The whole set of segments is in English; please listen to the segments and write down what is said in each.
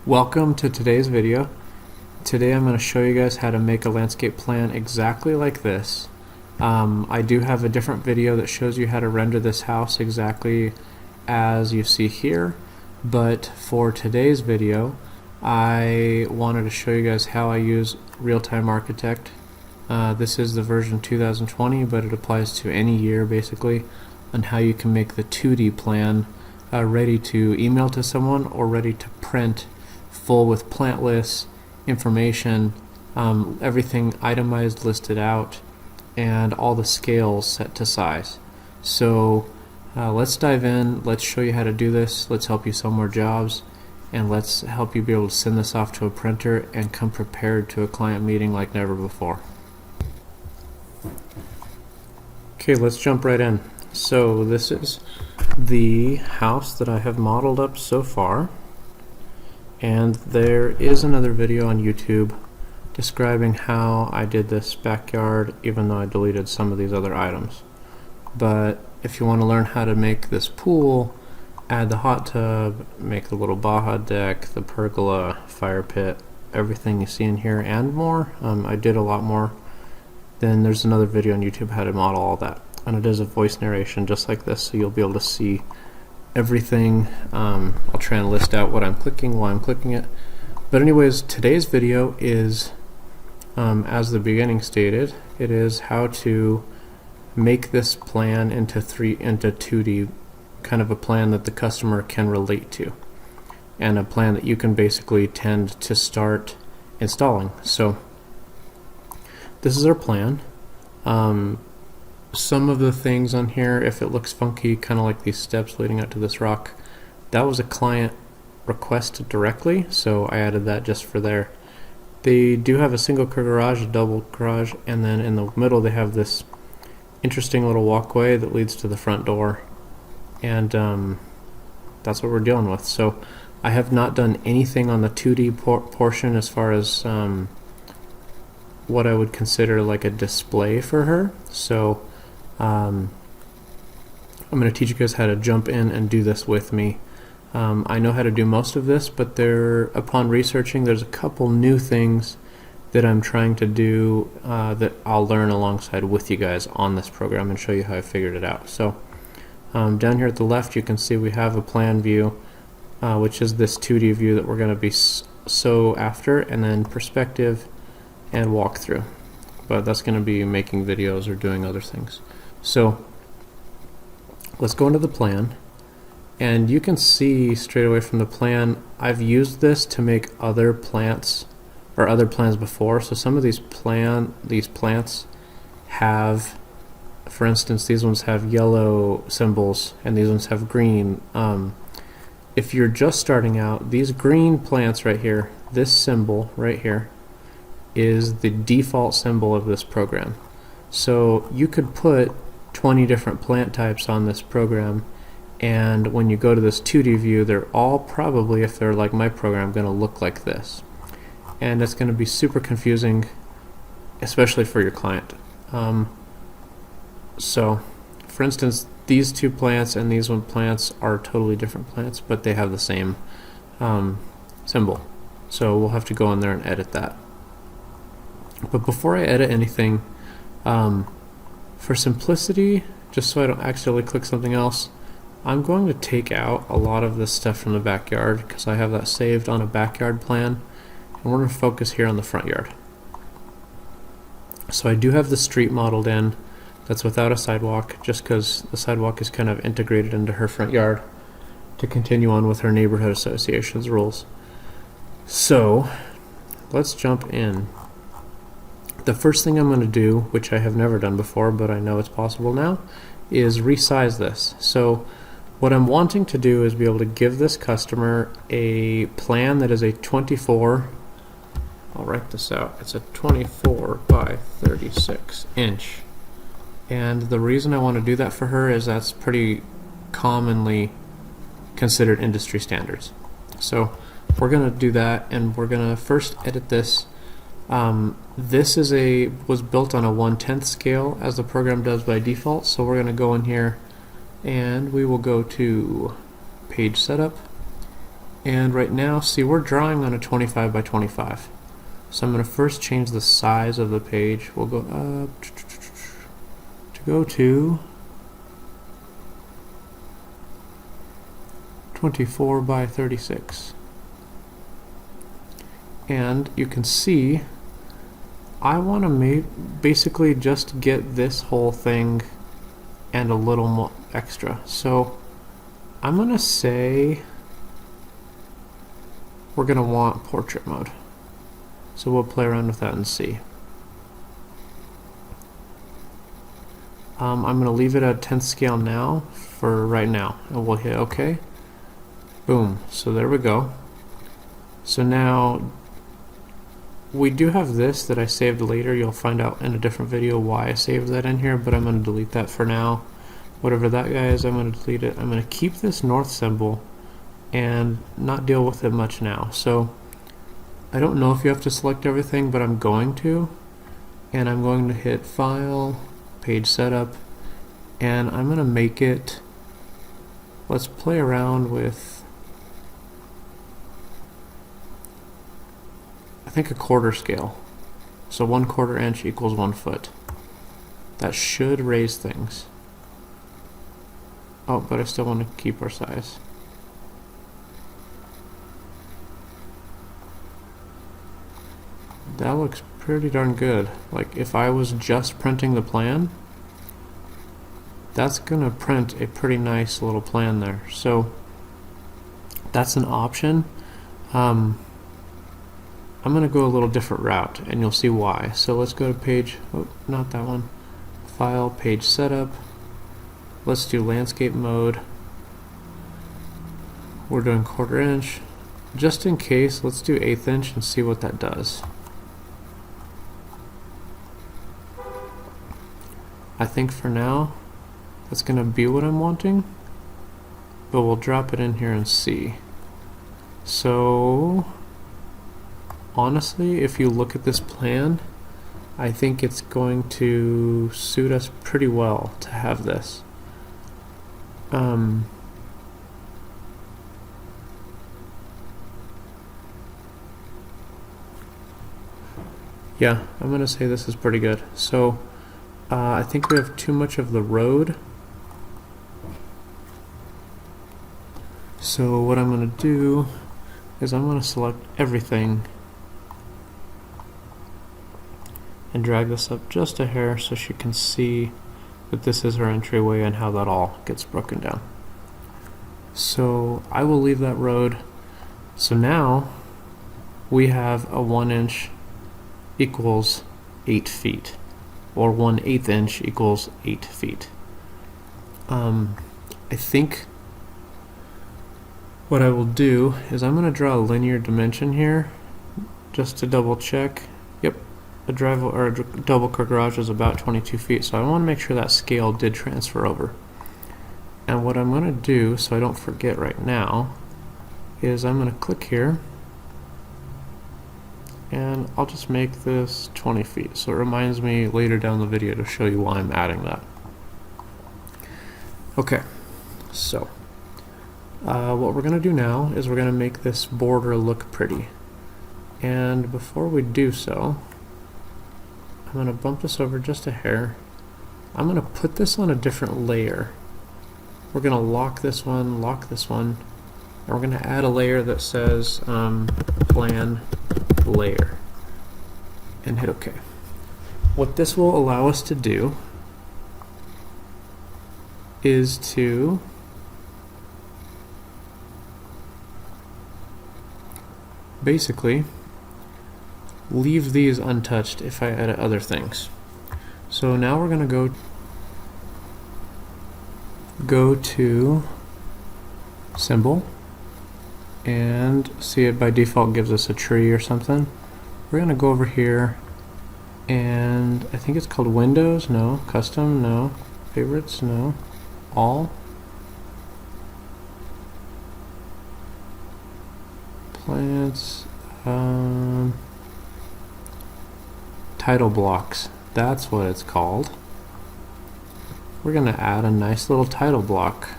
Welcome to today's video. Today I'm going to show you guys how to make a landscape plan exactly like this. I do have a different video that shows you how to render this house exactly as you see here, but for today's video I wanted to show you guys how I use Realtime Architect. This is the version 2020, but it applies to any year basically, on how you can make the 2D plan ready to email to someone or ready to print, full with plant lists, information, everything itemized, listed out, and all the scales set to size. So let's dive in, let's show you how to do this, let's help you sell more jobs, and let's help you be able to send this off to a printer and come prepared to a client meeting like never before. Okay, let's jump right in. So this is the house that I have modeled up so far, and there is another video on YouTube describing how I did this backyard, even though I deleted some of these other items. But if you want to learn how to make this pool, add the hot tub, make the little Baja deck, the pergola, fire pit, everything you see in here and more, I did a lot more, then there's another video on YouTube how to model all that. And it is a voice narration just like this, so you'll be able to see everything. I'll try and list out what I'm clicking while I'm clicking it. But anyways, today's video is, as the beginning stated, it is how to make this plan into 2D, kind of a plan that the customer can relate to, and a plan that you can basically tend to start installing. So this is our plan. Some of the things on here, if it looks funky, kind of like these steps leading out to this rock, that was a client request directly, so I added that just for there. They do have a single garage, a double garage, and then in the middle they have this interesting little walkway that leads to the front door, and that's what we're dealing with. So I have not done anything on the 2D portion as far as what I would consider like a display for her. So I'm going to teach you guys how to jump in and do this with me. I know how to do most of this, but upon researching, there's a couple new things that I'm trying to do that I'll learn alongside with you guys on this program and show you how I figured it out. So down here at the left you can see we have a plan view, which is this 2D view that we're going to be after, and then perspective and walkthrough. But that's going to be making videos or doing other things. So let's go into the plan, and you can see straight away from the plan I've used this to make other plants or other plans before. So some of these plants have, for instance, these ones have yellow symbols and these ones have green. If you're just starting out, these green plants right here, this symbol right here is the default symbol of this program. So you could put 20 different plant types on this program, and when you go to this 2D view, they're all probably, if they're like my program, going to look like this. And it's going to be super confusing, especially for your client. So for instance, these two plants and these one plants are totally different plants, but they have the same symbol. So we'll have to go in there and edit that. But before I edit anything, for simplicity, just so I don't accidentally click something else, I'm going to take out a lot of this stuff from the backyard because I have that saved on a backyard plan, and we're going to focus here on the front yard. So I do have the street modeled in that's without a sidewalk, just because the sidewalk is kind of integrated into her front yard to continue on with her neighborhood association's rules. So let's jump in. The first thing I'm going to do, which I have never done before, but I know it's possible now, is resize this. So what I'm wanting to do is be able to give this customer a plan that is a 24, I'll write this out, it's a 24 by 36 inch. And the reason I want to do that for her is that's pretty commonly considered industry standards. So we're going to do that, and we're going to first edit this. This was built on a 1/10 scale, as the program does by default, so we're going to go in here and we will go to page setup, And right now, see, we're drawing on a 25 by 25. So I'm going to first change the size of the page. We'll go up to go to 24 by 36. And you can see I want to basically just get this whole thing and a little more extra. So I'm going to say we're going to want portrait mode. So we'll play around with that and see. I'm going to leave it at 10th scale now for right now, and we'll hit OK. Boom. So there we go. So now we do have this that I saved later. You'll find out in a different video why I saved that in here, but I'm going to delete that for now. Whatever that guy is, I'm going to delete it. I'm going to keep this north symbol and not deal with it much now. So I don't know if you have to select everything, but I'm going to. And I'm going to hit File, Page Setup, and I'm going to make it, let's play around with, I think, a quarter scale. So 1/4 inch equals 1 foot. That should raise things. Oh, but I still want to keep our size. That looks pretty darn good. Like, if I was just printing the plan, that's gonna print a pretty nice little plan there. So that's an option. I'm gonna go a little different route, and you'll see why. So let's go to page, oh, not that one. File, Page Setup. Let's do landscape mode. We're doing 1/4 inch. Just in case, let's do 1/8 inch and see what that does. I think for now, that's going to be what I'm wanting, but we'll drop it in here and see. So, honestly, if you look at this plan, I think it's going to suit us pretty well to have this. Yeah, I'm going to say this is pretty good. So, I think we have too much of the road. So what I'm going to do is I'm going to select everything and drag this up just a hair so she can see that this is her entryway and how that all gets broken down. So I will leave that road. So now we have a 1 inch equals 8 feet. Or 1/8 inch equals 8 feet. I think what I will do is I'm going to draw a linear dimension here just to double check. Yep, a double car garage is about 22 feet, so I want to make sure that scale did transfer over. And what I'm going to do, so I don't forget right now, is I'm going to click here, and I'll just make this 20 feet. So it reminds me later down the video to show you why I'm adding that. Okay, so what we're going to do now is we're going to make this border look pretty. And before we do so, I'm going to bump this over just a hair. I'm going to put this on a different layer. We're going to lock this one, and we're going to add a layer that says plan layer and hit OK. What this will allow us to do is to basically leave these untouched if I edit other things. So now we're going to go to symbol, and see it by default gives us a tree or something. We're going to go over here, and I think it's called Windows, no. Custom, no. Favorites, no. All. Plants. Title blocks. That's what it's called. We're going to add a nice little title block.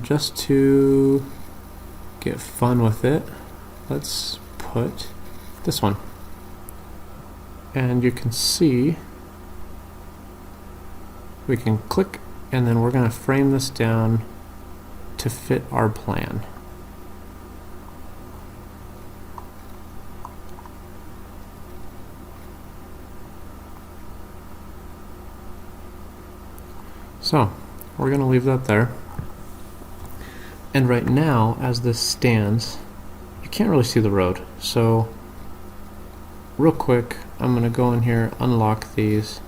Just to get fun with it, let's put this one. And you can see we can click, and then we're going to frame this down to fit our plan. So we're going to leave that there. And right now, as this stands, you can't really see the road. So real quick, I'm going to go in here, unlock these,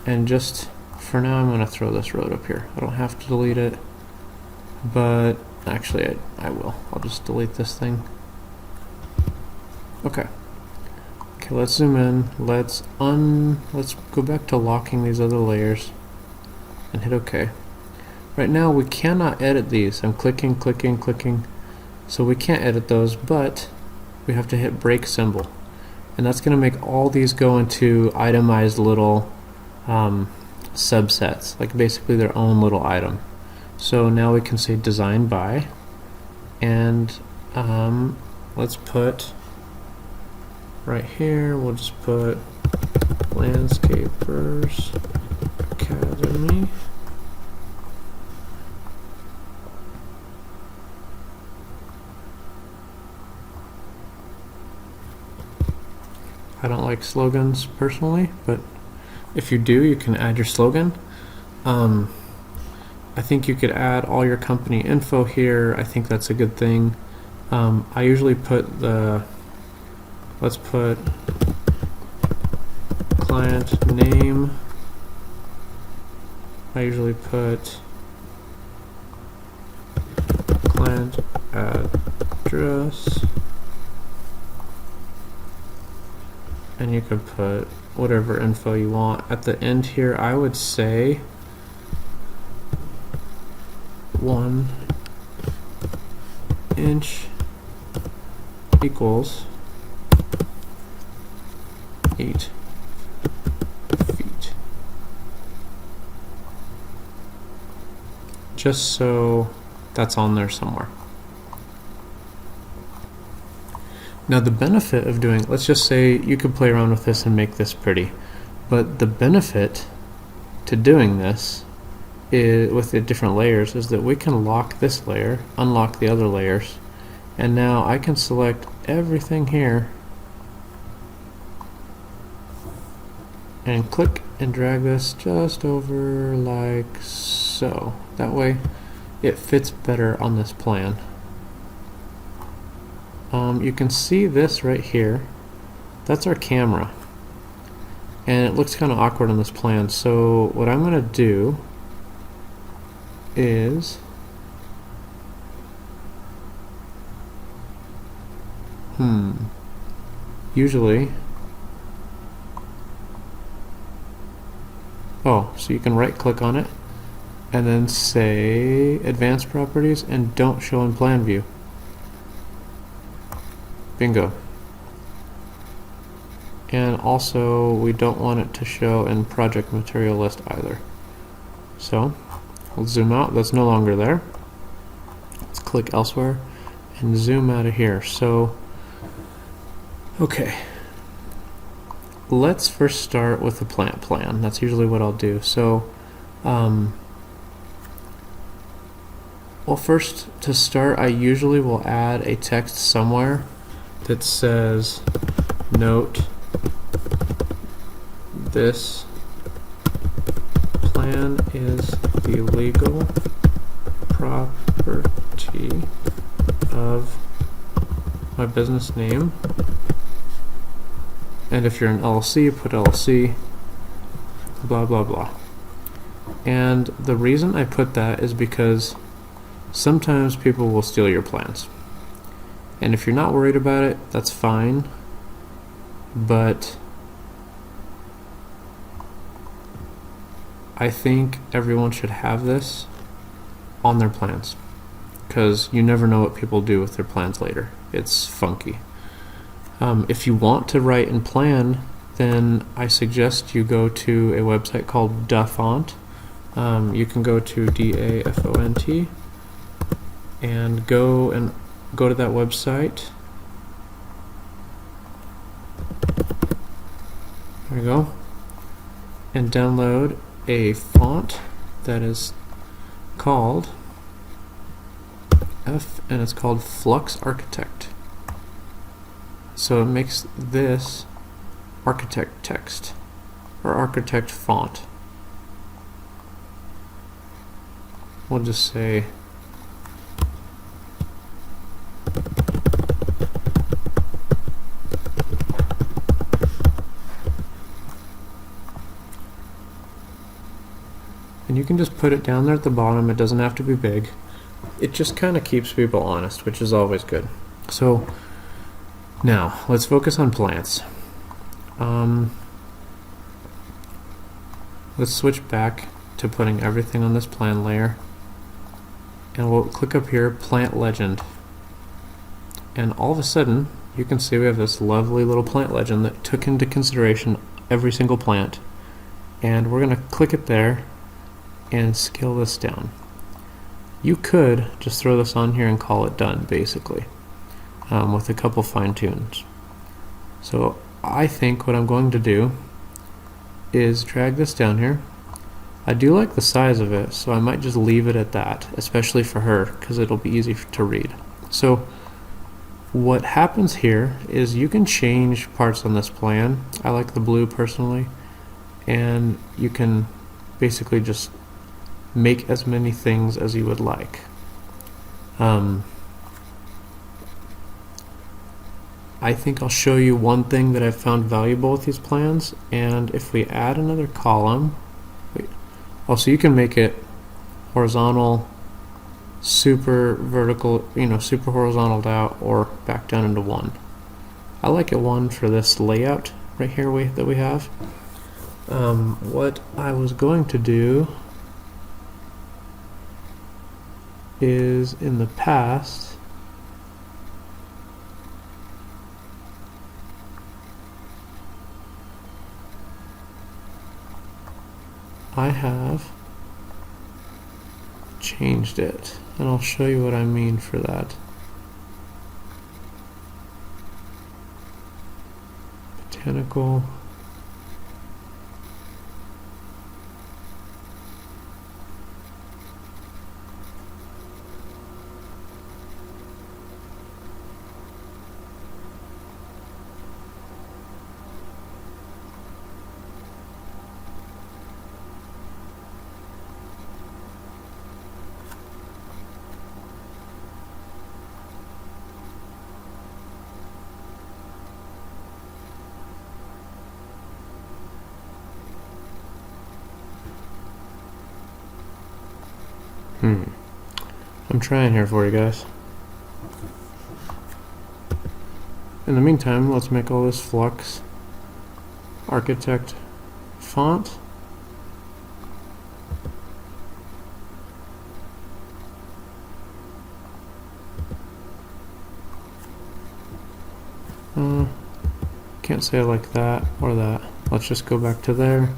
and just for now I'm going to throw this road up here. I don't have to delete it, but actually I will. I'll just delete this thing. Okay. Okay, let's zoom in. Let's go back to locking these other layers and hit OK. Right now we cannot edit these. I'm clicking, clicking, clicking. So we can't edit those, but we have to hit break symbol. And that's going to make all these go into itemized little subsets, like basically their own little item. So now we can say design by, and let's put right here, we'll just put Landscapers Academy. I don't like slogans personally, but if you do, you can add your slogan. I think you could add all your company info here. I think that's a good thing. I usually put let's put client name. I usually put client address. And you could put whatever info you want. At the end here, I would say 1 inch equals 8 feet. Just so that's on there somewhere. Now the benefit of doing, let's just say you could play around with this and make this pretty, but the benefit to doing this with the different layers is that we can lock this layer, unlock the other layers, and now I can select everything here and click and drag this just over like so. That way it fits better on this plan. You can see this right here. That's our camera. And it looks kind of awkward on this plan. So what I'm going to do is usually so you can right click on it and then say advanced properties and don't show in plan view. Bingo. And also we don't want it to show in project material list either. So we'll zoom out. That's no longer there. Let's click elsewhere and zoom out of here. So okay, let's first start with the plant plan. That's usually what I'll do. So well, first to start, I usually will add a text somewhere that says, note, this plan is the legal property of my business name. And if you're an LLC, put LLC, blah, blah, blah. And the reason I put that is because sometimes people will steal your plans. And if you're not worried about it, that's fine. But I think everyone should have this on their plans, because you never know what people do with their plans later. It's funky. If you want to write and plan, then I suggest you go to a website called Dafont. You can go to DAFONT and go and go to that website. There we go. And download a font that is called and it's called Flux Architect. So it makes this architect text or architect font. We'll just say and you can just put it down there at the bottom. It doesn't have to be big. It just kind of keeps people honest, which is always good. So now let's focus on plants. Let's switch back to putting everything on this plan layer, and we'll click up here, Plant Legend, and all of a sudden you can see we have this lovely little plant legend that took into consideration every single plant, and we're going to click it there and scale this down. You could just throw this on here and call it done, basically, with a couple fine tunes. So I think what I'm going to do is drag this down here. I do like the size of it, so I might just leave it at that, especially for her, because it'll be easy to read. So what happens here is you can change parts on this plan. I like the blue personally, and you can basically just make as many things as you would like. I think I'll show you one thing that I've found valuable with these plans, and if we add another column, so you can make it horizontal, super vertical, super horizontal out, or back down into one. I like it one for this layout right here that we have. What I was going to do is, in the past, I have changed it, and I'll show you what I mean for that. Botanical. I'm trying here for you guys. In the meantime, let's make all this Flux Architect font. Can't say it like that or that. Let's just go back to there.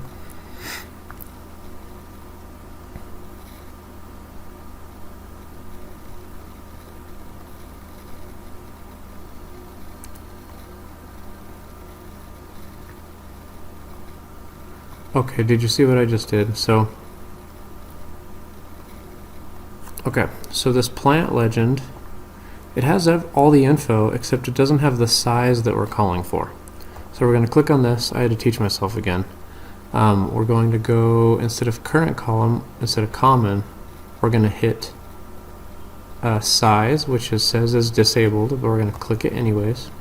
Okay, did you see what I just did? So this plant legend, it has all the info, except it doesn't have the size that we're calling for. So we're going to click on this. I had to teach myself again. We're going to go, instead of current column, instead of common, we're going to hit size, which says is disabled, but we're going to click it anyways.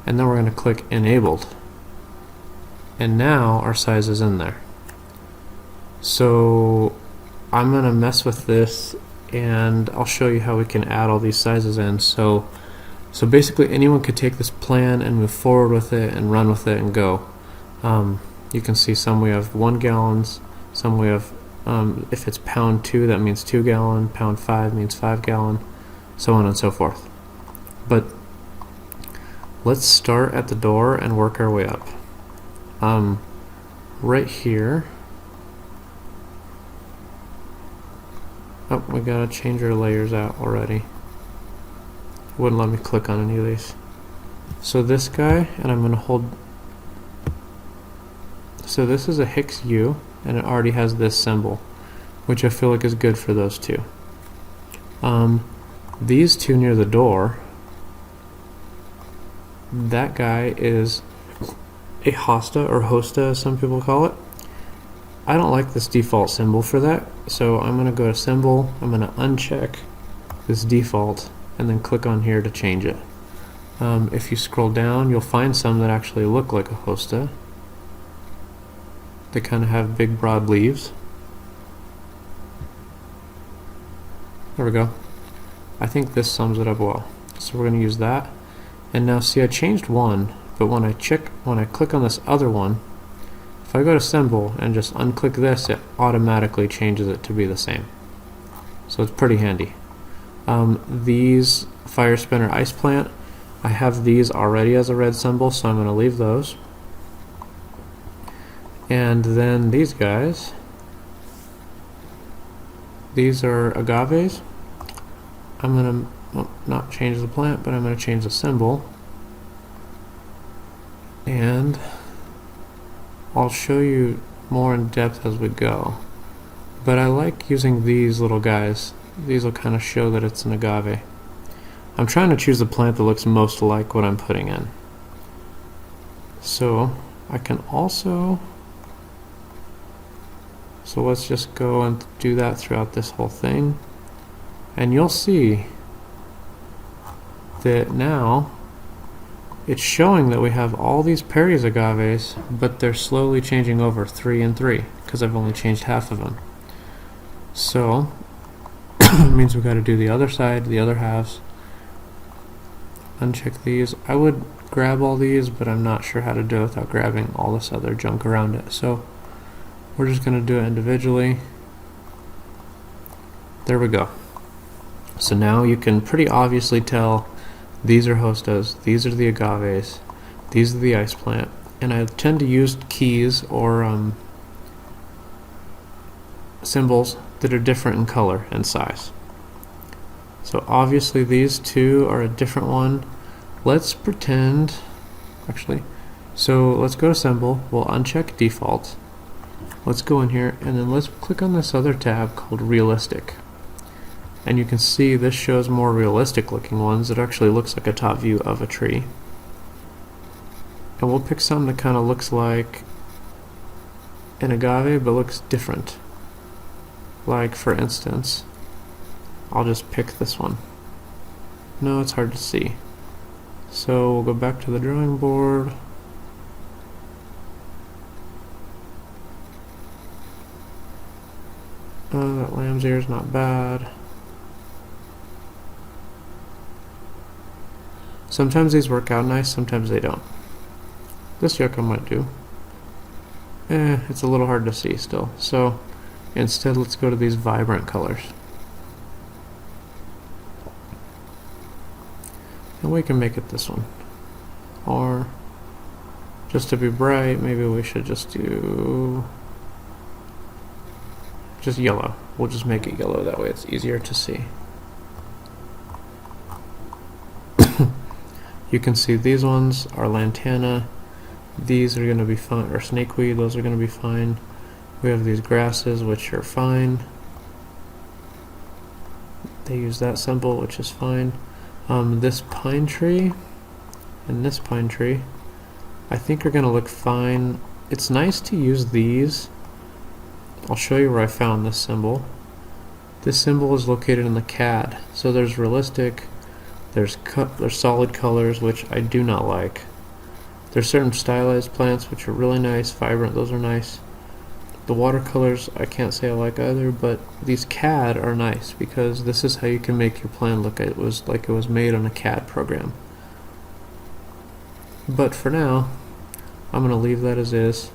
And then we're going to click enabled. And now our size is in there. So I'm going to mess with this, and I'll show you how we can add all these sizes in. So basically anyone could take this plan and move forward with it and run with it and go. You can see some we have 1 gallons, some we have, if it's pound 2, that means 2 gallon, pound 5 means 5 gallon, so on and so forth. But let's start at the door and work our way up. Right here, we gotta change our layers out already. wouldn't let me click on any of these. So this guy, and I'm going to hold. So this is a Hicks U, and it already has this symbol, which I feel like is good for those two. These two near the door, that guy is a hosta, or hosta as some people call it. I don't like this default symbol for that, so I'm going to go to symbol, I'm going to uncheck this default, and then click on here to change it. If you scroll down, you'll find some that actually look like a hosta. They kind of have big broad leaves. There we go. I think this sums it up well. So we're going to use that. And now see, I changed one, but when I click on this other one, if I go to symbol and just unclick this, it automatically changes it to be the same. So it's pretty handy. These fire spinner ice plant, I have these already as a red symbol, so I'm going to leave those. And then these guys, these are agaves. I'm going to not change the plant, but I'm going to change the symbol. And I'll show you more in depth as we go. But I like using these little guys. These will kind of show that it's an agave. I'm trying to choose the plant that looks most like what I'm putting in. So I can also, so let's just go and do that throughout this whole thing. And you'll see that now it's showing that we have all these Perry's agaves, but they're slowly changing over 3 and 3 because I've only changed half of them. So it means we've got to do the other side, the other halves. Uncheck these. I would grab all these, but I'm not sure how to do it without grabbing all this other junk around it. So we're just going to do it individually. There we go. So now you can pretty obviously tell these are hostas, these are the agaves, these are the ice plant, and I tend to use keys or symbols that are different in color and size. So obviously these two are a different one. Let's pretend, actually, so let's go to symbol, we'll uncheck default. Let's go in here and then let's click on this other tab called realistic. And you can see this shows more realistic looking ones. It actually looks like a top view of a tree. And we'll pick something that kind of looks like an agave but looks different. Like for instance, I'll just pick this one. No, it's hard to see. So we'll go back to the drawing board. That lamb's ear is not bad. Sometimes these work out nice, sometimes they don't. This yucca might do. It's a little hard to see still. So instead, let's go to these vibrant colors. And we can make it this one. Or, just to be bright, maybe we should just do just yellow. We'll just make it yellow, that way it's easier to see. You can see these ones are lantana. These are going to be fine, or snakeweed, those are going to be fine. We have these grasses, which are fine. They use that symbol, which is fine. This pine tree and this pine tree, I think are going to look fine. It's nice to use these. I'll show you where I found this symbol. This symbol is located in the CAD. So there's realistic, there's solid colors, which I do not like. There's certain stylized plants which are really nice, vibrant, those are nice. The watercolors I can't say I like either, but these CAD are nice because this is how you can make your plan look like it was made on a CAD program. But for now, I'm going to leave that as is.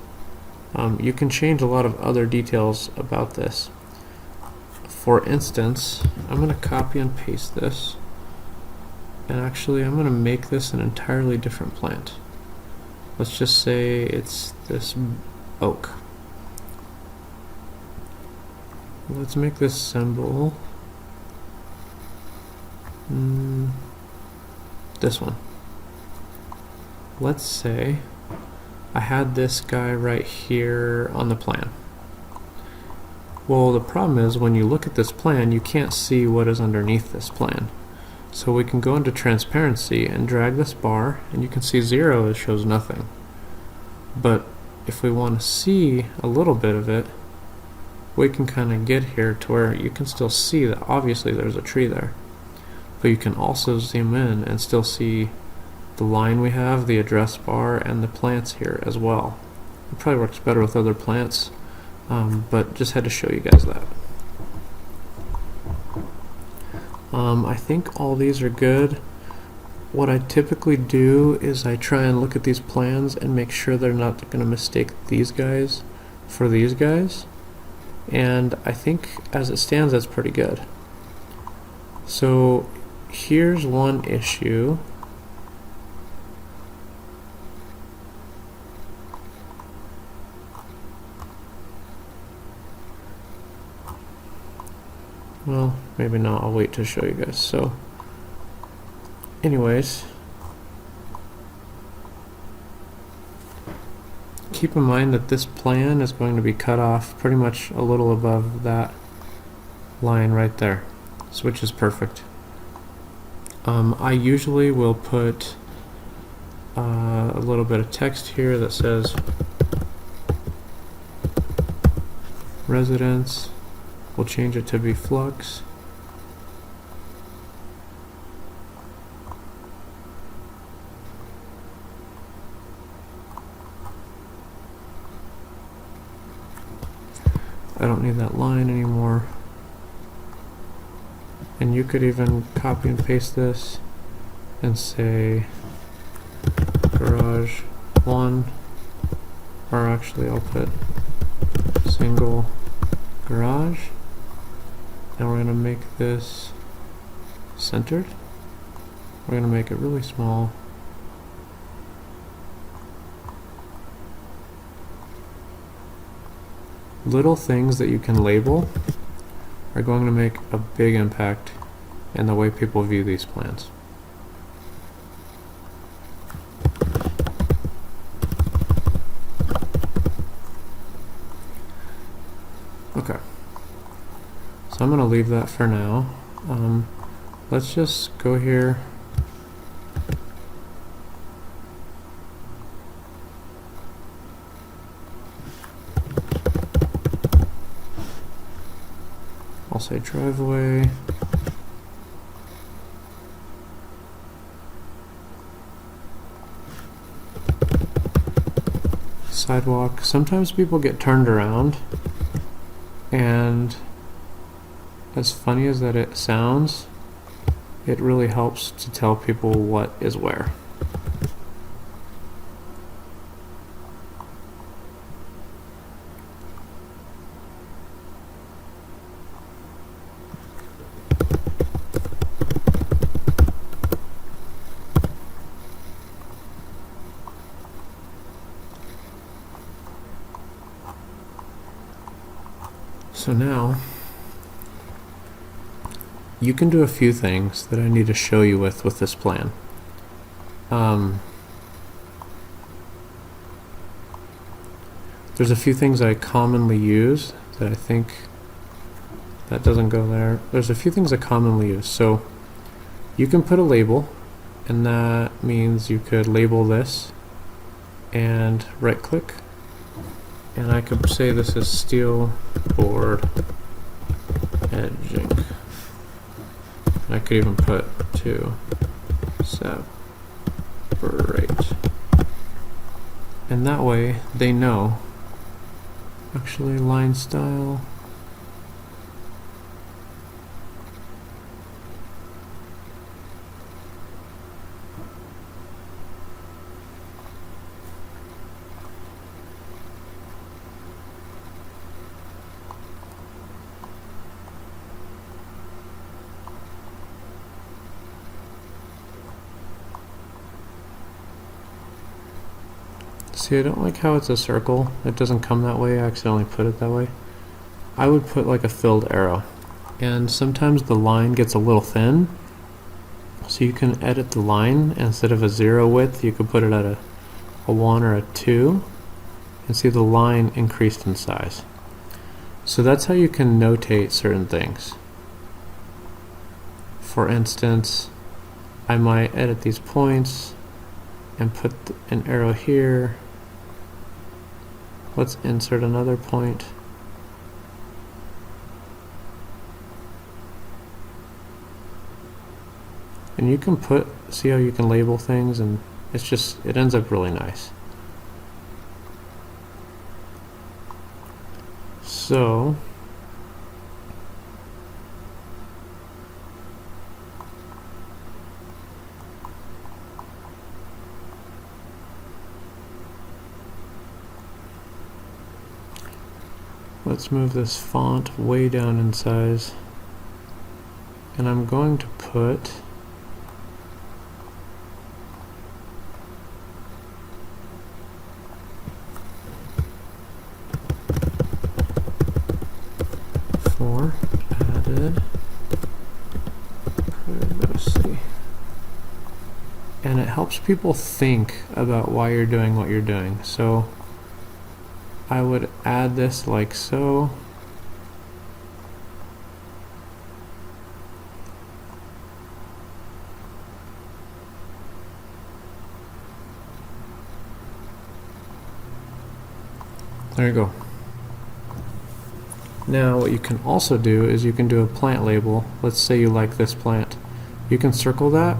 You can change a lot of other details about this. For instance, I'm going to copy and paste this, and actually I'm going to make this an entirely different plant. Let's just say it's this oak. Let's make this symbol. this one. Let's say I had this guy right here on the plan. Well, the problem is when you look at this plan, you can't see what is underneath this plan. So we can go into transparency and drag this bar, and you can see 0, it shows nothing. But if we want to see a little bit of it, we can kind of get here to where you can still see that obviously there's a tree there. But you can also zoom in and still see the line we have, the address bar, and the plants here as well. It probably works better with other plants, but just had to show you guys that. I think all these are good. What I typically do is I try and look at these plans and make sure they're not going to mistake these guys for these guys. And I think as it stands, that's pretty good. So here's one issue. Well, maybe not. I'll wait to show you guys. So anyways, keep in mind that this plan is going to be cut off pretty much a little above that line right there, which is perfect. I usually will put a little bit of text here that says residence. We'll change it to be flux. I don't need that line anymore. And you could even copy and paste this and say garage 1, or actually I'll put single garage, and we're going to make this centered. We're going to make it really small. Little things that you can label are going to make a big impact in the way people view these plans. Okay, so I'm going to leave that for now. Let's just go here. I'll say driveway. Sidewalk. Sometimes people get turned around, and as funny as that it sounds, it really helps to tell people what is where. So now you can do a few things that I need to show you with this plan. There's a few things I commonly use that I think that doesn't go there. There's a few things I commonly use. So you can put a label, and that means you could label this and right click, and I could say this is steel board edging. I could even put to separate. And that way they know. Actually, line style. See, I don't like how it's a circle. It doesn't come that way. I accidentally put it that way. I would put like a filled arrow. And sometimes the line gets a little thin. So you can edit the line. Instead of a 0 width, you could put it at a 1 or a 2 and see the line increased in size. So that's how you can notate certain things. For instance, I might edit these points and put an arrow here. Let's insert another point. And you can see how you can label things, and it ends up really nice. So, let's move this font way down in size, and I'm going to put added privacy. And it helps people think about why you're doing what you're doing. So I would add this like so. There you go. Now what you can also do is you can do a plant label. Let's say you like this plant. You can circle that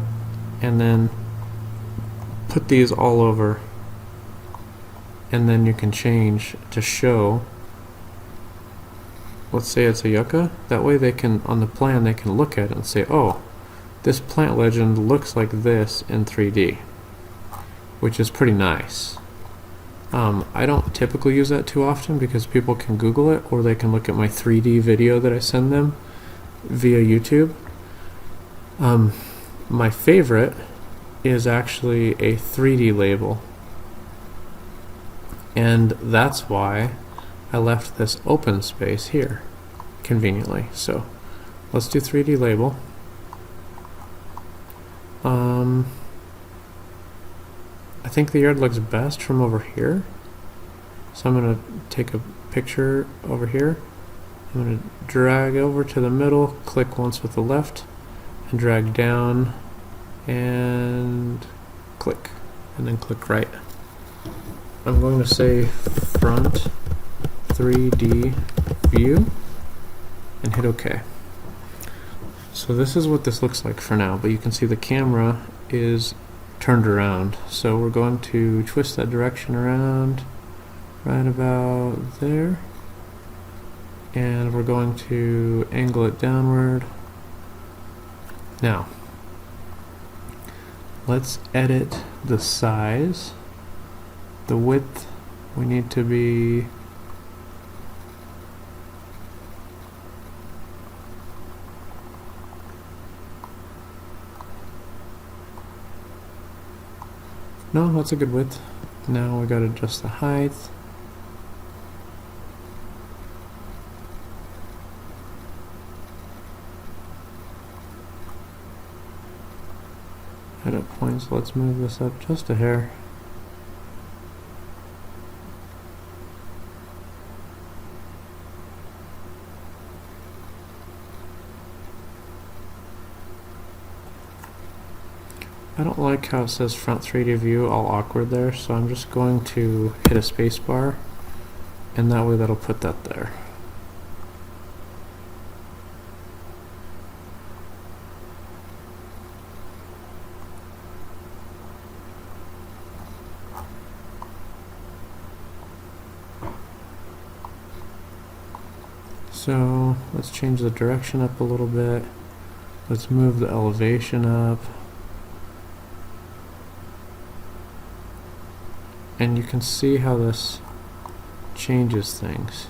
and then put these all over, and then you can change to show. Let's say it's a yucca. That way they can, on the plan, they can look at it and say, oh, this plant legend looks like this in 3D, which is pretty nice. I don't typically use that too often because people can Google it, or they can look at my 3D video that I send them via YouTube. My favorite is actually a 3D label, and that's why I left this open space here conveniently. So let's do 3D label. I think the yard looks best from over here, so I'm going to take a picture over here. I'm going to drag over to the middle, click once with the left, and drag down and click, and then click right. I'm going to say front 3D view and hit OK. So this is what this looks like for now, but you can see the camera is turned around. So we're going to twist that direction around right about there, and we're going to angle it downward. Now let's edit the size. The width we need to be no, that's a good width. Now we got to adjust the height. Edit points, let's move this up just a hair. I don't like how it says front 3D view all awkward there, so I'm just going to hit a space bar, and that way that'll put that there. So let's change the direction up a little bit. Let's move the elevation up. And you can see how this changes things.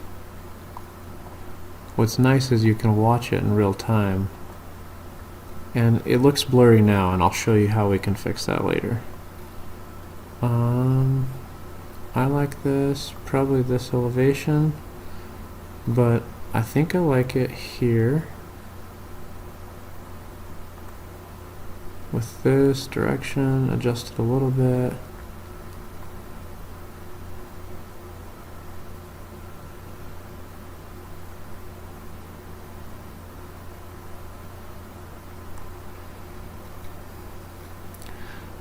What's nice is you can watch it in real time. And it looks blurry now, and I'll show you how we can fix that later. I like this, probably this elevation, but I think I like it here. with this direction, adjust it a little bit.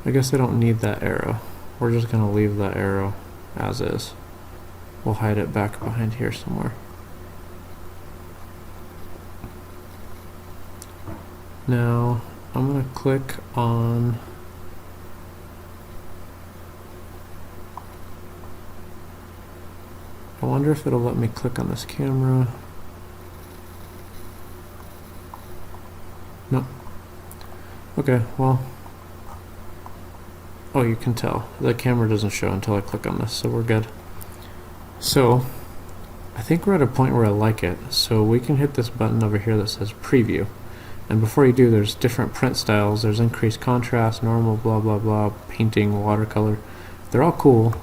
I guess I don't need that arrow. We're just going to leave that arrow as is. We'll hide it back behind here somewhere. Now, I'm going to click on I wonder if it'll let me click on this camera. No. Okay, well. Oh, you can tell. The camera doesn't show until I click on this, so we're good. So, I think we're at a point where I like it. So we can hit this button over here that says Preview. And before you do, there's different print styles. There's increased contrast, normal, blah, blah, blah, painting, watercolor. They're all cool.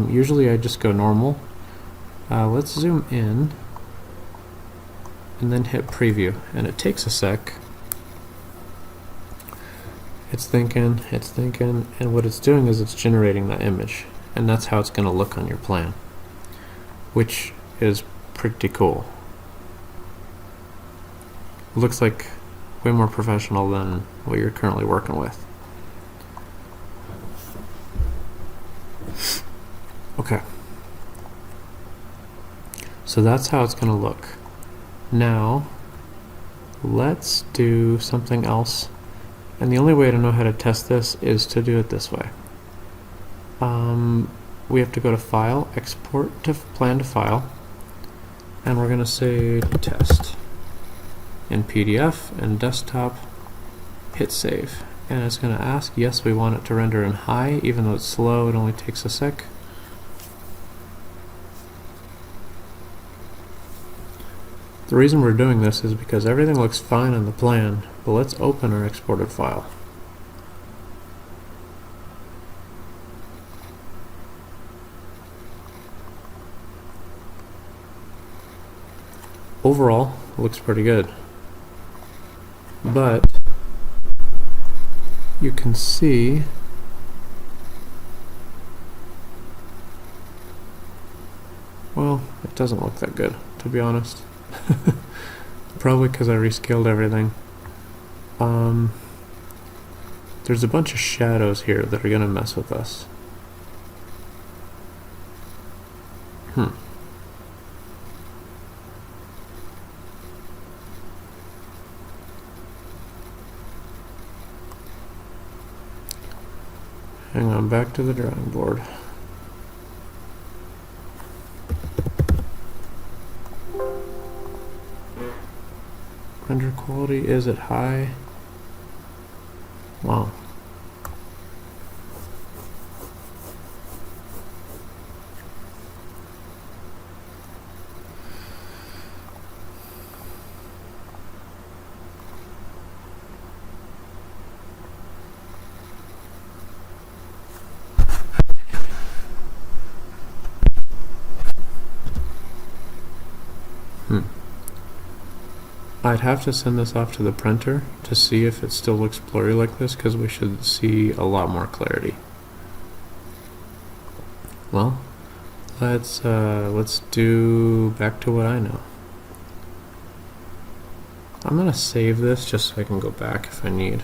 Usually I just go normal. Let's zoom in and then hit Preview. And it takes a sec. It's thinking, and what it's doing is it's generating that image. And that's how it's going to look on your plan, which is pretty cool. Looks like way more professional than what you're currently working with. Okay. So that's how it's going to look. Now, let's do something else. And the only way to know how to test this is to do it this way. We have to go to File, Export to Plan to File, and we're going to say Test. In PDF and Desktop, hit Save. And it's going to ask, yes, we want it to render in high, even though it's slow, it only takes a sec. The reason we're doing this is because everything looks fine on the plan, but let's open our exported file. Overall, it looks pretty good. But you can see well, it doesn't look that good, to be honest. Probably because I rescaled everything. There's a bunch of shadows here that are going to mess with us. Hang on, back to the drawing board. Render quality is at high. Wow. I'd have to send this off to the printer to see if it still looks blurry like this, because we should see a lot more clarity. Well, let's do back to what I know. I'm gonna save this just so I can go back if I need.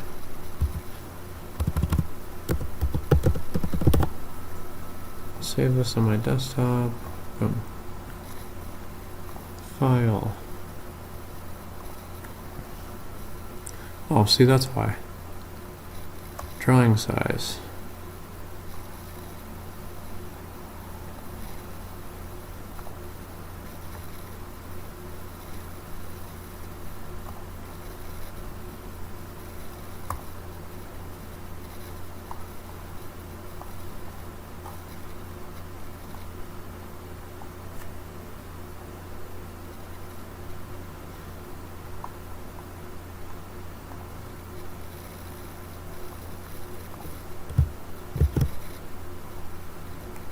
Save this on my desktop. Boom. File. Oh, see, that's why. Drawing size.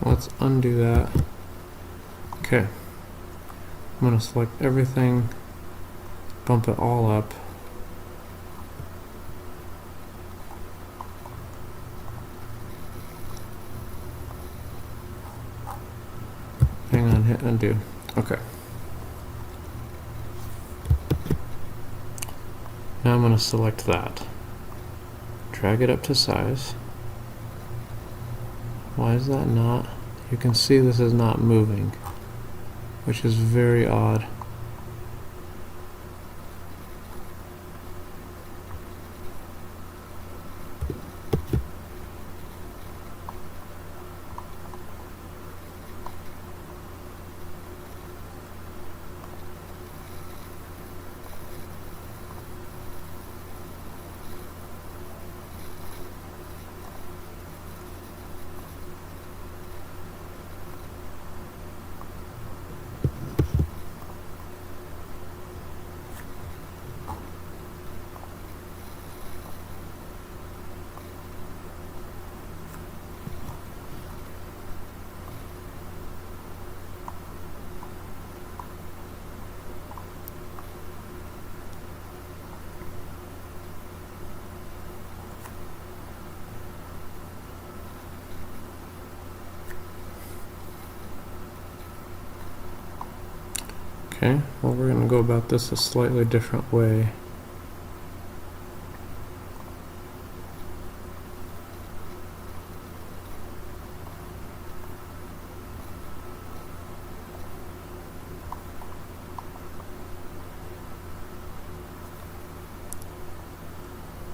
Let's undo that. Okay. I'm going to select everything, bump it all up. hang on, hit undo. Okay. Now I'm going to select that. Drag it up to size. Why is that not? You can see this is not moving, which is very odd. Okay, well, we're going to go about this a slightly different way.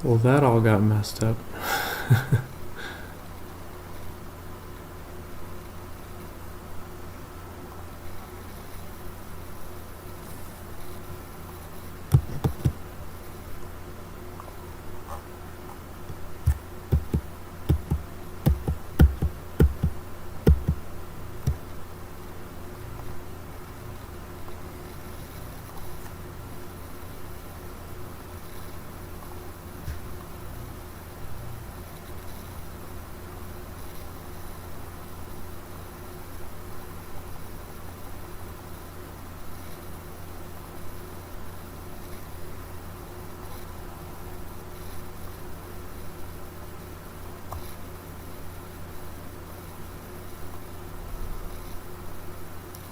Well, that all got messed up.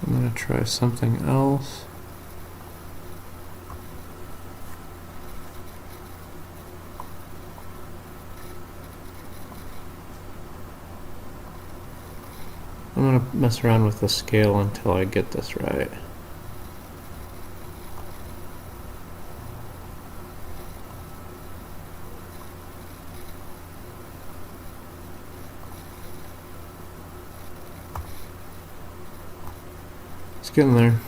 I'm going to try something else. I'm going to mess around with the scale until I get this right. It's getting there.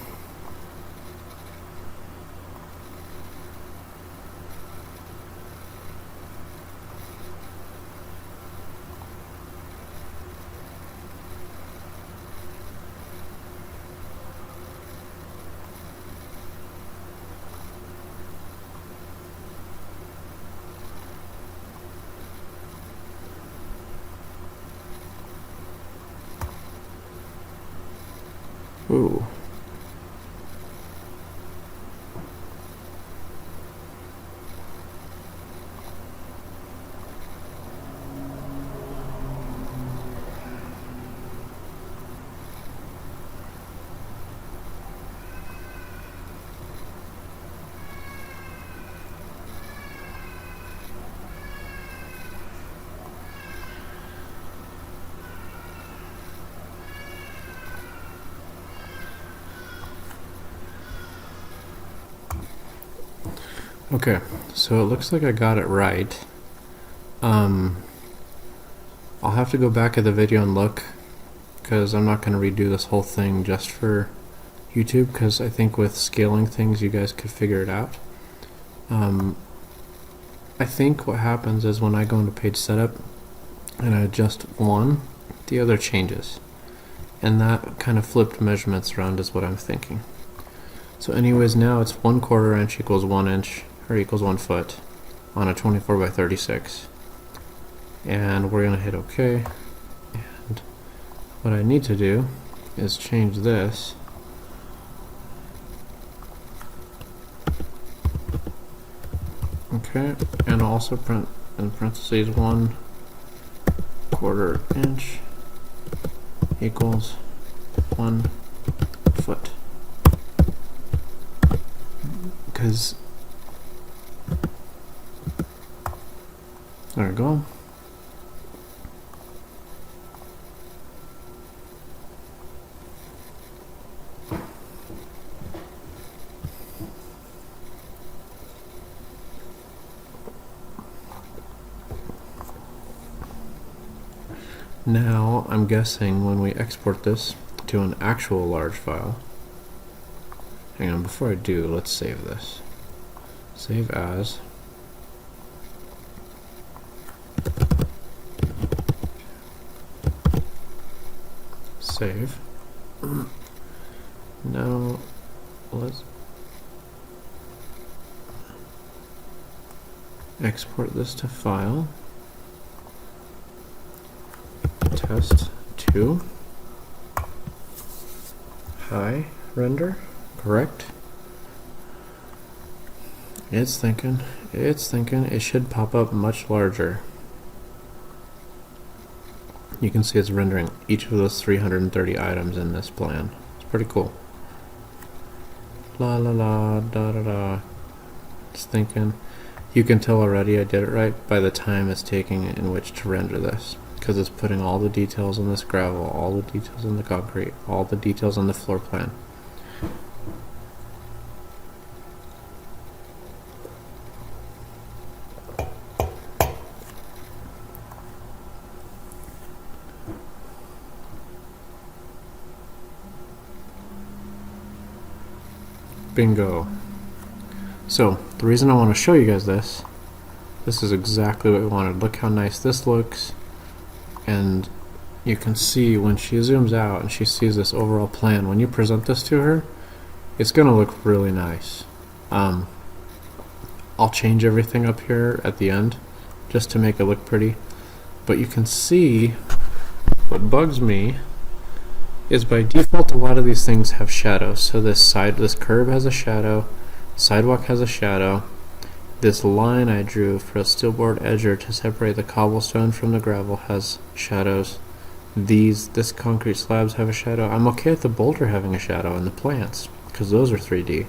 Ooh. Okay, so it looks like I got it right. I'll have to go back at the video and look, because I'm not going to redo this whole thing just for YouTube, because I think with scaling things you guys could figure it out. I think what happens is when I go into page setup and I adjust one, the other changes, and that kind of flipped measurements around is what I'm thinking. So anyways, now it's 1/4 inch equals 1 inch or equals 1 foot on a 24 by 36, and we're gonna hit OK. And what I need to do is change this okay, and also print in parentheses 1/4 inch equals 1 foot. Because there we go. Now, I'm guessing when we export this to an actual large file, hang on, before I do, let's save this. Save as. Save. Now, let's export this to file. Test 2. Hi, render. Correct. It's thinking. It's thinking. It should pop up much larger. You can see it's rendering each of those 330 items in this plan. It's pretty cool. La la la, da da da. It's thinking. You can tell already I did it right by the time it's taking in which to render this. Because it's putting all the details on this gravel, all the details on the concrete, all the details on the floor plan. Bingo. So, the reason I want to show you guys this is exactly what we wanted. Look how nice this looks. And you can see when she zooms out and she sees this overall plan, when you present this to her, it's going to look really nice. I'll change everything up here at the end just to make it look pretty. But you can see what bugs me is by default a lot of these things have shadows. So this curb has a shadow, sidewalk has a shadow. This line I drew for a steel board edger to separate the cobblestone from the gravel has shadows. This concrete slabs have a shadow. I'm okay with the boulder having a shadow and the plants, because those are 3D.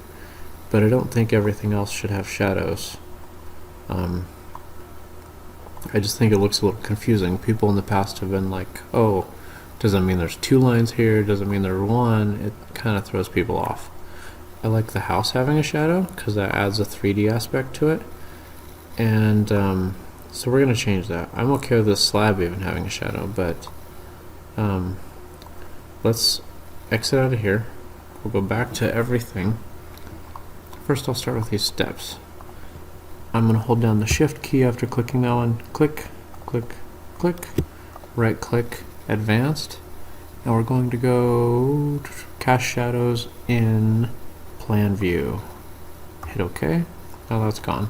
But I don't think everything else should have shadows. I just think it looks a little confusing. People in the past have been like, oh, does that mean there's 2 lines here? Does it mean there's 1? It kind of throws people off. I like the house having a shadow because that adds a 3D aspect to it, and so we're going to change that. I'm okay with this slab even having a shadow, but let's exit out of here. We'll go back to everything. First I'll start with these steps. I'm going to hold down the shift key after clicking that one. Click, click, click, right click, advanced, and we're going to go cast shadows in plan view. Hit OK. Now that's gone.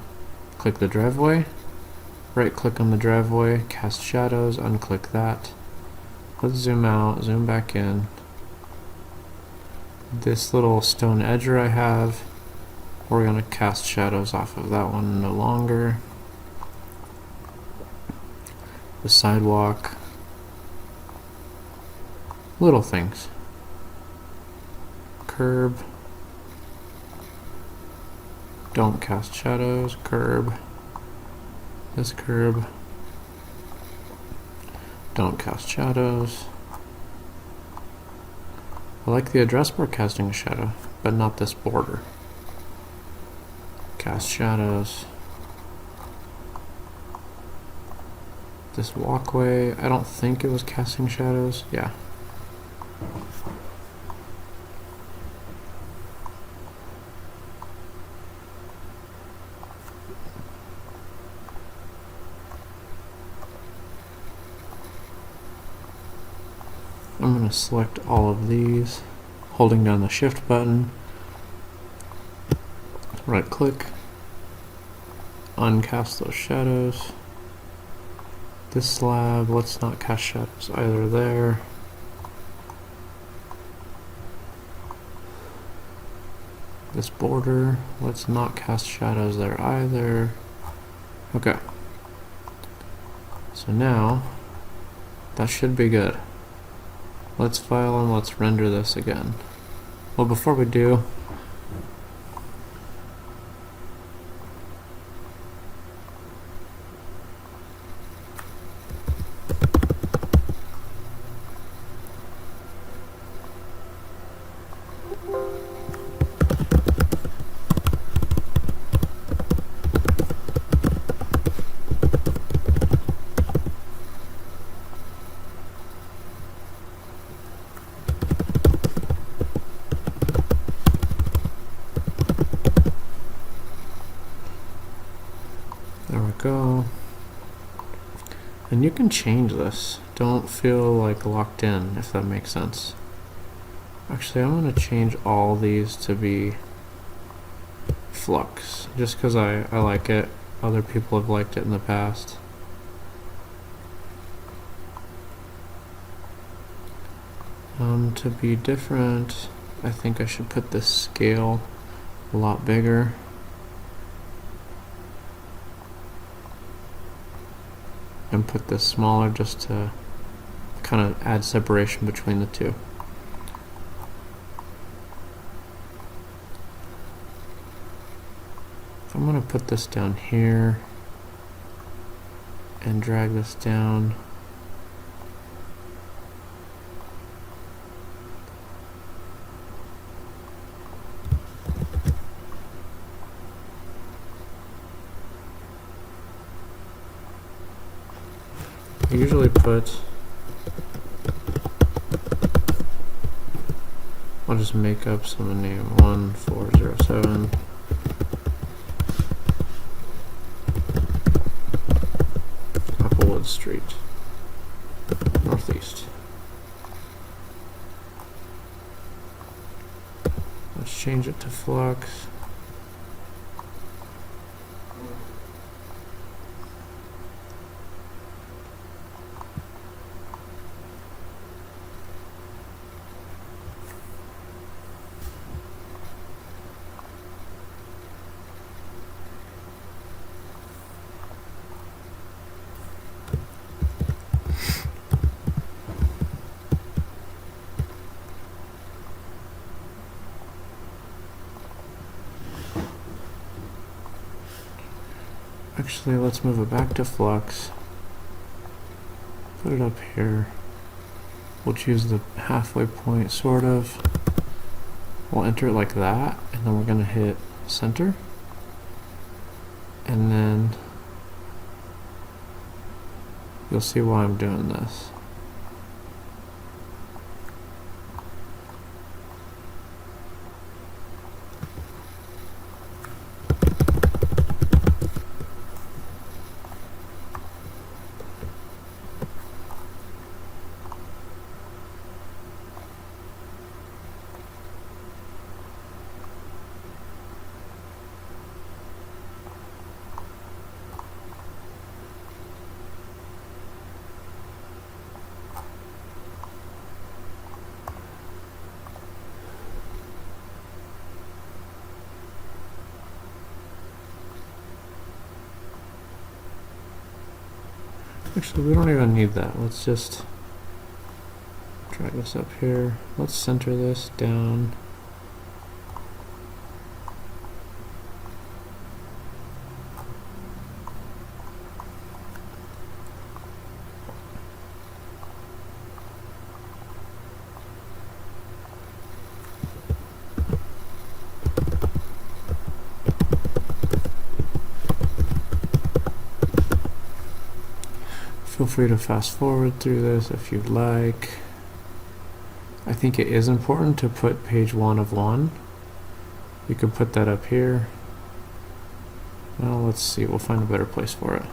Click the driveway. Right click on the driveway. Cast shadows. Unclick that. Let's zoom out. Zoom back in. This little stone edger I have, we're going to cast shadows off of that one no longer. The sidewalk. Little things. Curb. Don't cast shadows. Curb. This curb. Don't cast shadows. I like the address bar casting a shadow, but not this border. Cast shadows. This walkway, I don't think it was casting shadows. Yeah. I'm going to select all of these, holding down the shift button, right click, uncast those shadows. This slab, let's not cast shadows either there. This border, let's not cast shadows there either. Okay. So now, that should be good. Let's file and let's render this again. Well, before we do, there we go. And you can change this. Don't feel like locked in, if that makes sense. Actually, I'm going to change all these to be flux, just because I like it. Other people have liked it in the past. To be different, I think I should put this scale a lot bigger. And put this smaller just to kind of add separation between the two. I'm going to put this down here and drag this down. I usually I'll just make up some name 1407. Applewood Street, Northeast. Let's change it to flux. Actually, let's move it back to flux. Put it up here. We'll choose the halfway point, sort of. We'll enter it like that, and then we're going to hit center. And then you'll see why I'm doing this. Actually, we don't even need that. Let's just drag this up here. Let's center this down. Feel free to fast forward through this if you'd like. I think it is important to put page 1 of 1. You could put that up here. Well, let's see, we'll find a better place for it.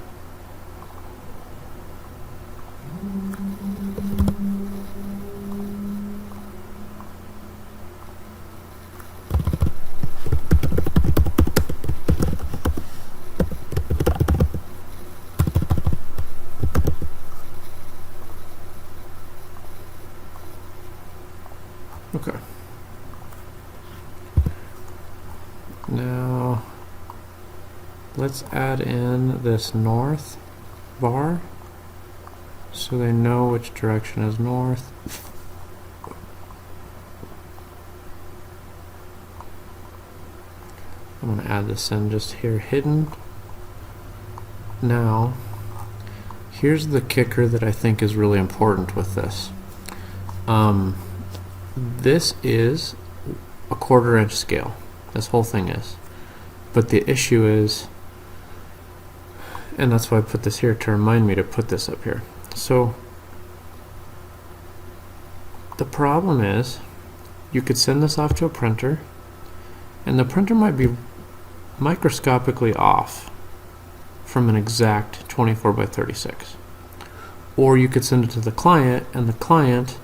Okay. Now, let's add in this north bar so they know which direction is north. I'm going to add this in just here, hidden. Now, here's the kicker that I think is really important with this. This is a 1/4 inch scale. This whole thing is. But the issue is, and that's why I put this here to remind me to put this up here. So the problem is, you could send this off to a printer, and the printer might be microscopically off from an exact 24 by 36. Or you could send it to the client, and the client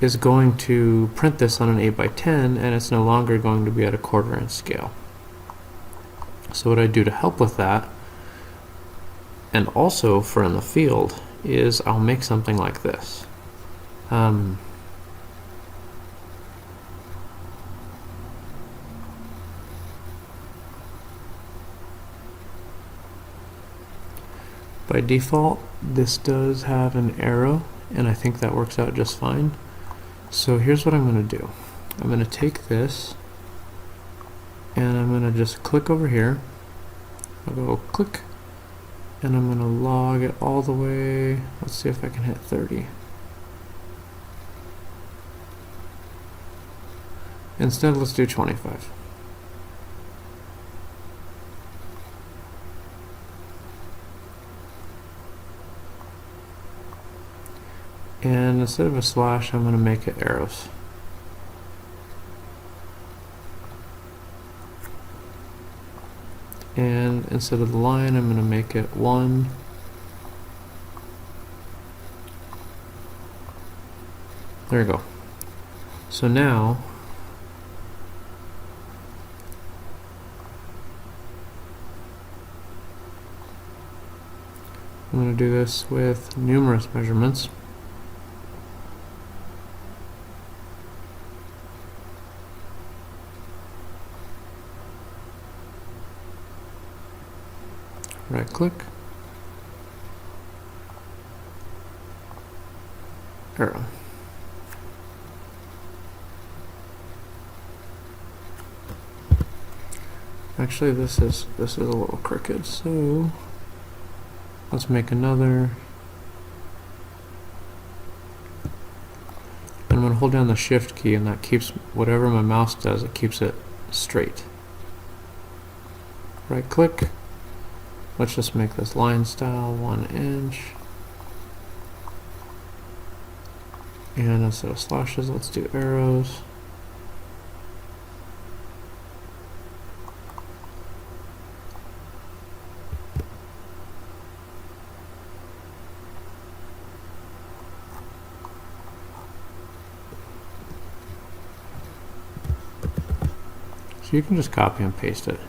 is going to print this on an 8 by 10, and it's no longer going to be at a 1/4 inch scale. So what I do to help with that, and also for in the field, is I'll make something like this. By default, this does have an arrow, and I think that works out just fine. So here's what I'm going to do. I'm going to take this, and I'm going to just click over here. I'll go click, and I'm going to log it all the way. Let's see if I can hit 30. Instead, let's do 25. And instead of a slash, I'm going to make it arrows. And instead of the line, I'm going to make it 1. There we go. So now, I'm going to do this with numerous measurements. Right click, arrow. Actually, this is a little crooked, so let's make another. And I'm going to hold down the shift key, and that keeps whatever my mouse does, it keeps it straight. Right click. Let's just make this line style 1 inch. And instead of slashes, let's do arrows. So you can just copy and paste it.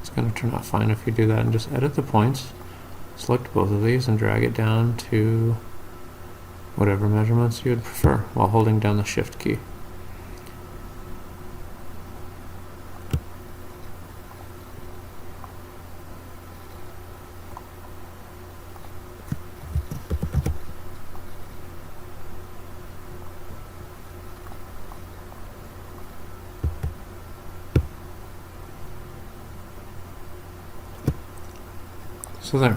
It's going to turn out fine if you do that, and just edit the points, select both of these, and drag it down to whatever measurements you would prefer while holding down the shift key. So there.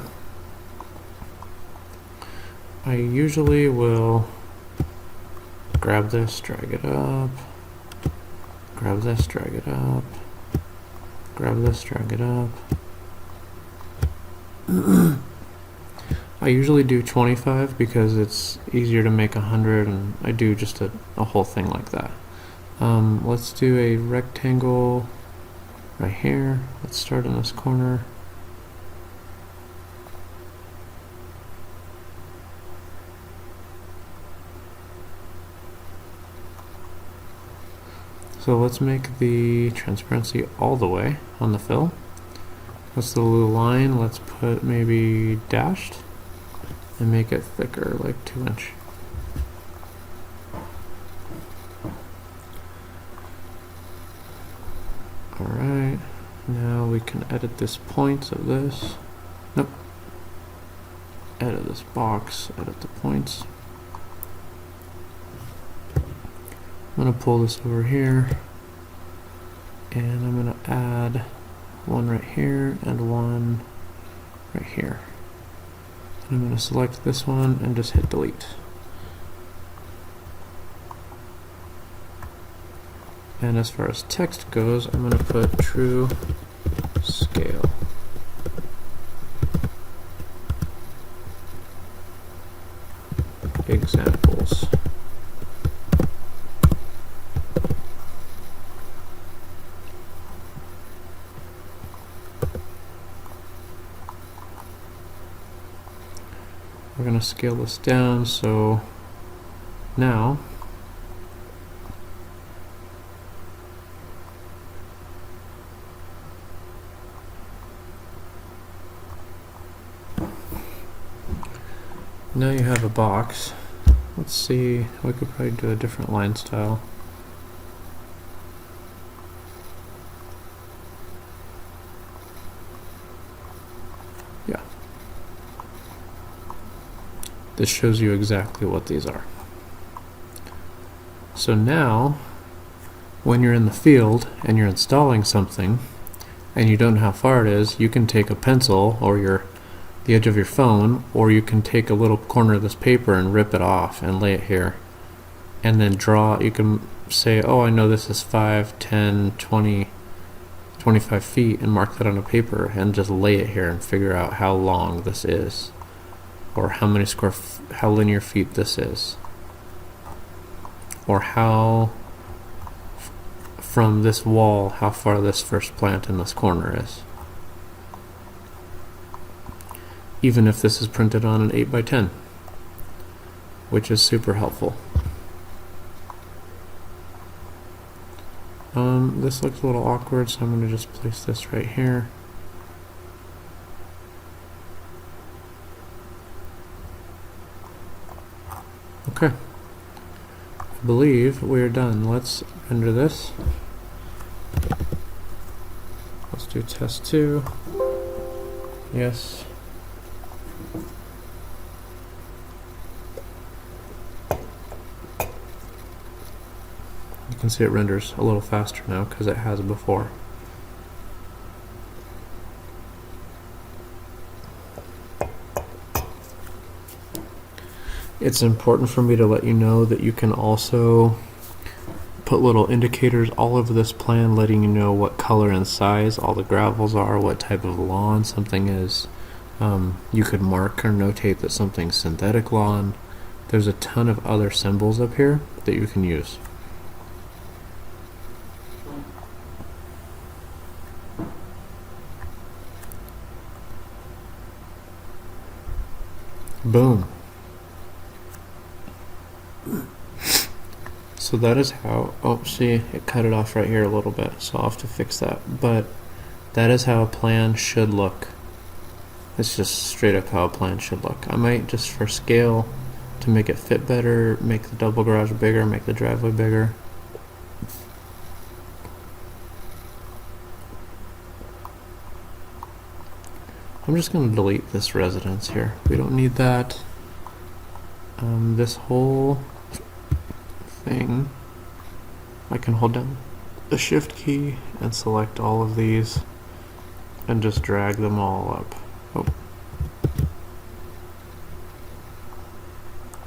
I usually will grab this, drag it up, grab this, drag it up, grab this, drag it up. I usually do 25 because it's easier to make 100, and I do just a whole thing like that. Let's do a rectangle right here. Let's start in this corner. So let's make the transparency all the way on the fill. What's the little line? Let's put maybe dashed and make it thicker, like 2 inch. Alright, now we can edit this points of this. Nope. Edit this box, edit the points. I'm going to pull this over here, and I'm going to add one right here and one right here. I'm going to select this one and just hit delete. And as far as text goes, I'm going to put true scale. Examples. We're going to scale this down, so now you have a box. Let's see, we could probably do a different line style. Yeah. This shows you exactly what these are. So now, when you're in the field and you're installing something and you don't know how far it is, you can take a pencil or the edge of your phone, or you can take a little corner of this paper and rip it off and lay it here. And then draw, you can say, oh, I know this is 5, 10, 20, 25 feet, and mark that on a paper and just lay it here and figure out how long this is, or how many how linear feet this is, or how from this wall, how far this first plant in this corner is. Even if this is printed on an 8x10, which is super helpful. This looks a little awkward, so I'm going to just place this right here. Okay. I believe we're done. Let's render this. Let's do test 2. Yes. You can see it renders a little faster now because it has before. It's important for me to let you know that you can also put little indicators all over this plan letting you know what color and size all the gravels are, what type of lawn something is. You could mark or notate that something's synthetic lawn. There's a ton of other symbols up here that you can use. Boom. So that is how, oh, see, it cut it off right here a little bit, so I'll have to fix that. But that is how a plan should look. It's just straight up how a plan should look. I might, just for scale, to make it fit better, make the double garage bigger, make the driveway bigger. I'm just going to delete this residence here. We don't need that. This whole thing, I can hold down the shift key and select all of these and just drag them all up. Oh.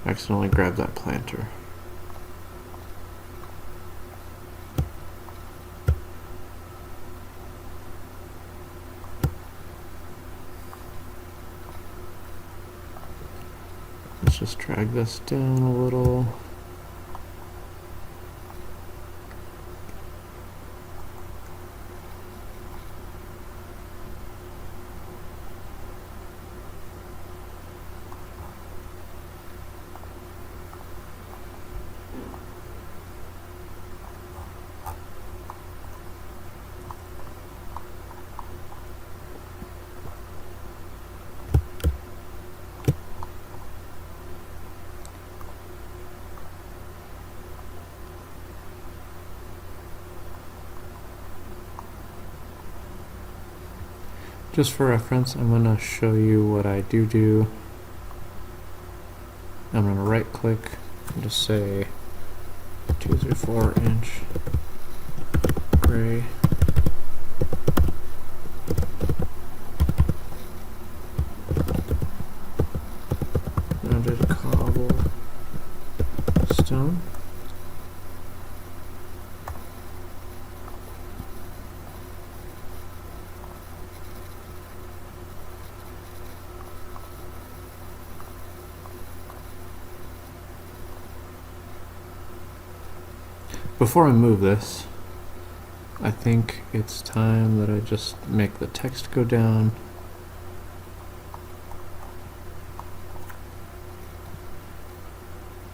Accidentally grabbed that planter. Let's just drag this down a little. Just for reference, I'm going to show you what I do. I'm going to right click and just say 234 inch gray on. Before I move this, I think it's time that I just make the text go down.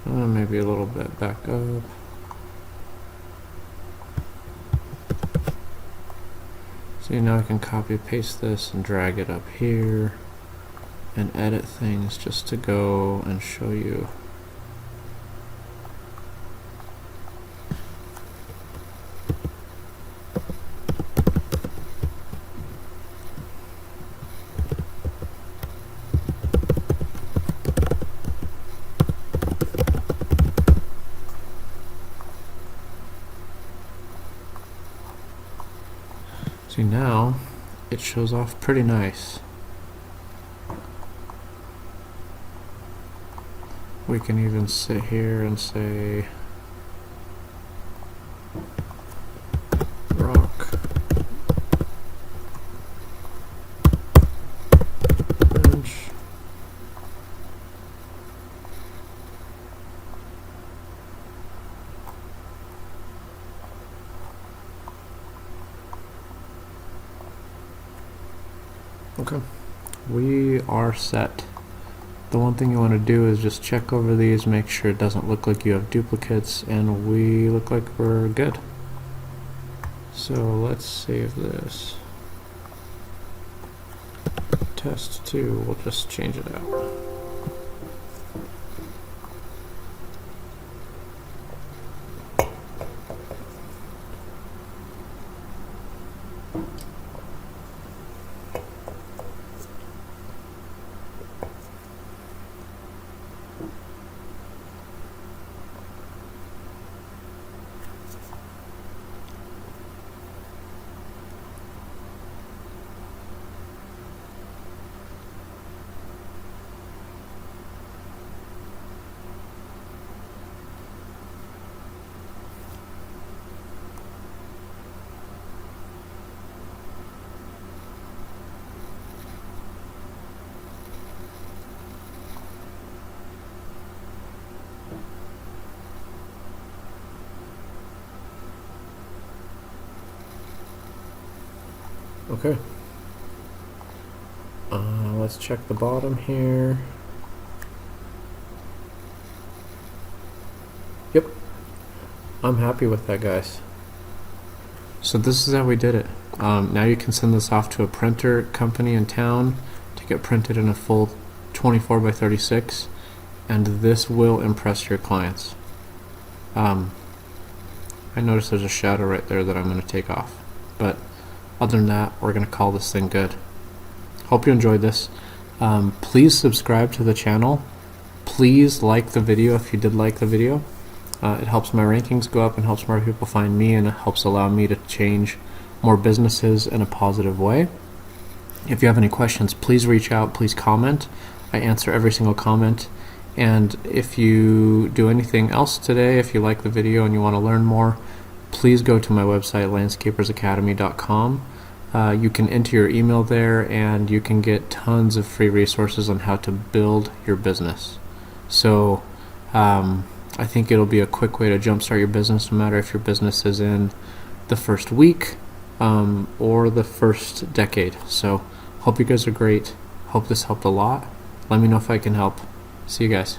Maybe a little bit back up. See, now I can copy paste this and drag it up here and edit things just to go and show you. See, now it shows off pretty nice. We can even sit here and say rock bench. Okay, we are set. The one thing you want to do is just check over these, make sure it doesn't look like you have duplicates, and we look like we're good. So let's save this. Test 2, we'll just change it out. Okay. Let's check the bottom here. Yep. I'm happy with that, guys. So this is how we did it. Now you can send this off to a printer company in town to get printed in a full 24 by 36, and this will impress your clients. I noticed there's a shadow right there that I'm going to take off, but other than that, we're going to call this thing good. Hope you enjoyed this. Please subscribe to the channel. Please like the video if you did like the video. It helps my rankings go up and helps more people find me, and it helps allow me to change more businesses in a positive way. If you have any questions, please reach out, please comment. I answer every single comment. And if you do anything else today, if you like the video and you want to learn more, please go to my website, landscapersacademy.com. You can enter your email there, and you can get tons of free resources on how to build your business. So I think it'll be a quick way to jumpstart your business, no matter if your business is in the first week or the first decade. So hope you guys are great. Hope this helped a lot. Let me know if I can help. See you guys.